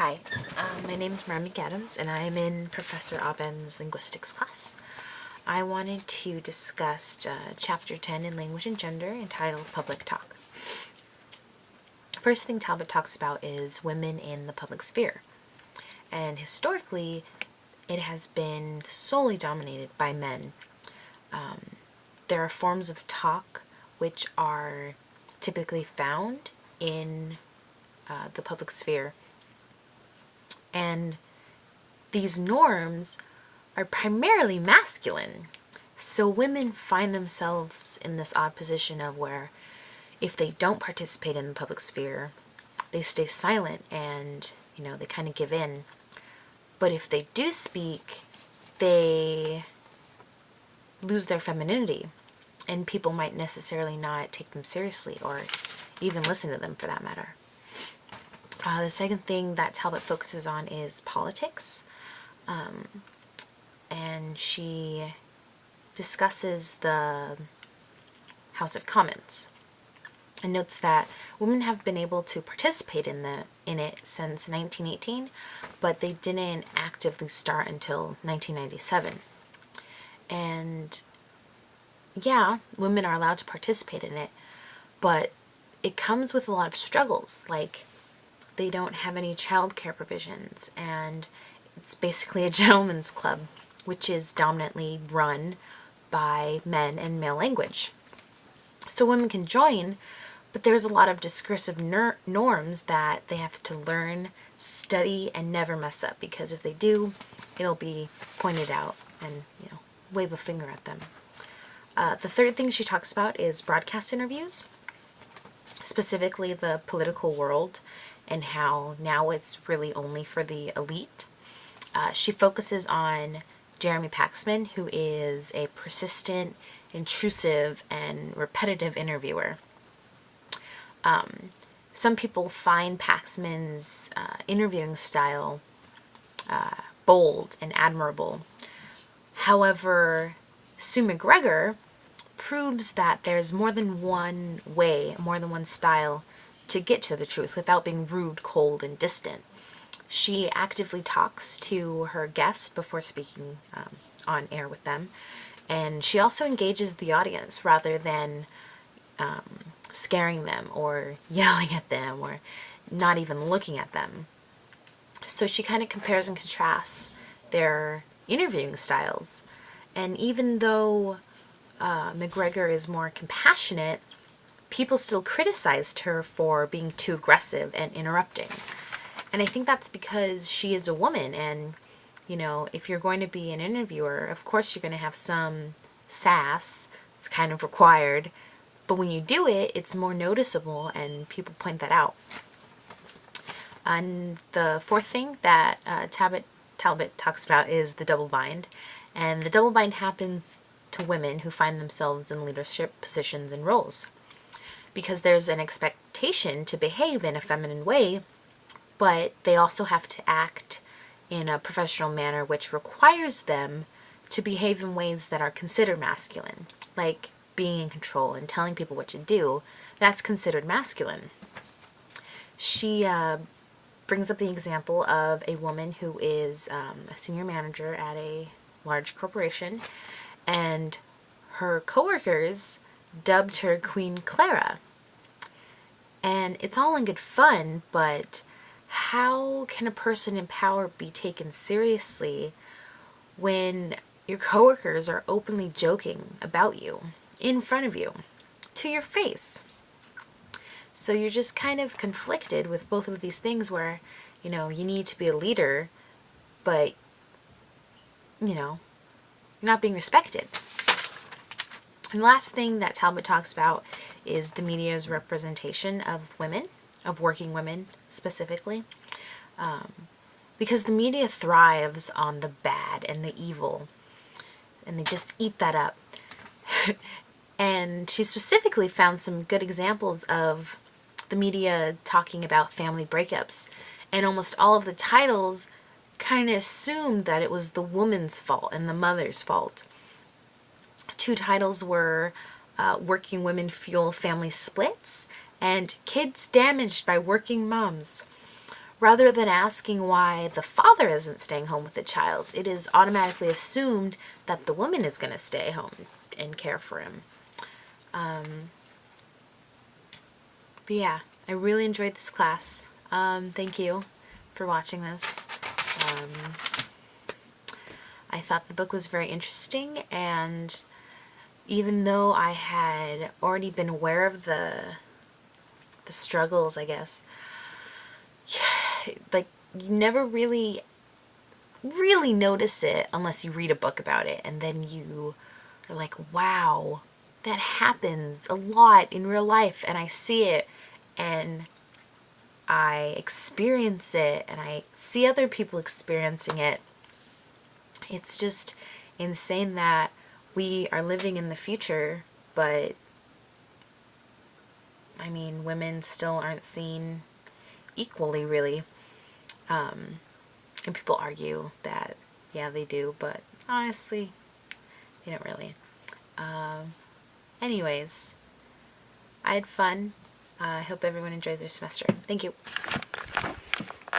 Hi, my name is Mariah McAdams, and I am in Professor Aben's linguistics class. I wanted to discuss Chapter 10 in Language and Gender entitled Public Talk. First thing Talbot talks about is women in the public sphere. And historically, it has been solely dominated by men. There are forms of talk which are typically found in the public sphere. And these norms are primarily masculine. So women find themselves in this odd position of where if they don't participate in the public sphere, they stay silent and, they kind of give in. But if they do speak, they lose their femininity, and people might necessarily not take them seriously or even listen to them for that matter. The second thing that Talbot focuses on is politics. And she discusses the House of Commons and notes that women have been able to participate in it since 1918, but they didn't actively start until 1997. And yeah, women are allowed to participate in it, but it comes with a lot of struggles, like they don't have any childcare provisions, and it's basically a gentleman's club, which is dominantly run by men and male language. So women can join, but there's a lot of discursive norms that they have to learn, study, and never mess up, because if they do, it'll be pointed out and, wave a finger at them. The third thing she talks about is broadcast interviews, specifically the political world, and how now it's really only for the elite. She focuses on Jeremy Paxman, who is a persistent, intrusive, and repetitive interviewer. Some people find Paxman's interviewing style bold and admirable. However, Sue McGregor proves that there's more than one way, more than one style to get to the truth without being rude, cold, and distant. She actively talks to her guests before speaking on air with them, and she also engages the audience rather than scaring them or yelling at them or not even looking at them. So she kind of compares and contrasts their interviewing styles. And even though McGregor is more compassionate, people still criticized her for being too aggressive and interrupting. And I think that's because she is a woman, and, if you're going to be an interviewer, of course you're going to have some sass. It's kind of required. But when you do it, it's more noticeable, and people point that out. And the fourth thing that Talbot talks about is the double bind. And the double bind happens to women who find themselves in leadership positions and roles, because there's an expectation to behave in a feminine way, but they also have to act in a professional manner which requires them to behave in ways that are considered masculine, like being in control and telling people what to do. That's considered masculine. She brings up the example of a woman who is a senior manager at a large corporation, and her coworkers dubbed her Queen Clara. And it's all in good fun, but how can a person in power be taken seriously when your coworkers are openly joking about you in front of you to your face? So you're just kind of conflicted with both of these things where, you need to be a leader, but, you're not being respected. And the last thing that Talbot talks about is the media's representation of women, of working women specifically, because the media thrives on the bad and the evil, and they just eat that up. And she specifically found some good examples of the media talking about family breakups, and almost all of the titles kind of assumed that it was the woman's fault and the mother's fault. Two titles were Working Women Fuel Family Splits and Kids Damaged by Working Moms. Rather than asking why the father isn't staying home with the child, it is automatically assumed that the woman is going to stay home and care for him. But yeah, I really enjoyed this class. Thank you for watching this. I thought the book was very interesting, and even though I had already been aware of the struggles, I guess, like, you never really notice it unless you read a book about it, and then you are like, wow, that happens a lot in real life, and I see it, and I experience it, and I see other people experiencing it. It's just insane that we are living in the future, but I mean, women still aren't seen equally, really. And people argue that, yeah, they do, but honestly, they don't really. Anyways, I had fun. I hope everyone enjoys their semester. Thank you.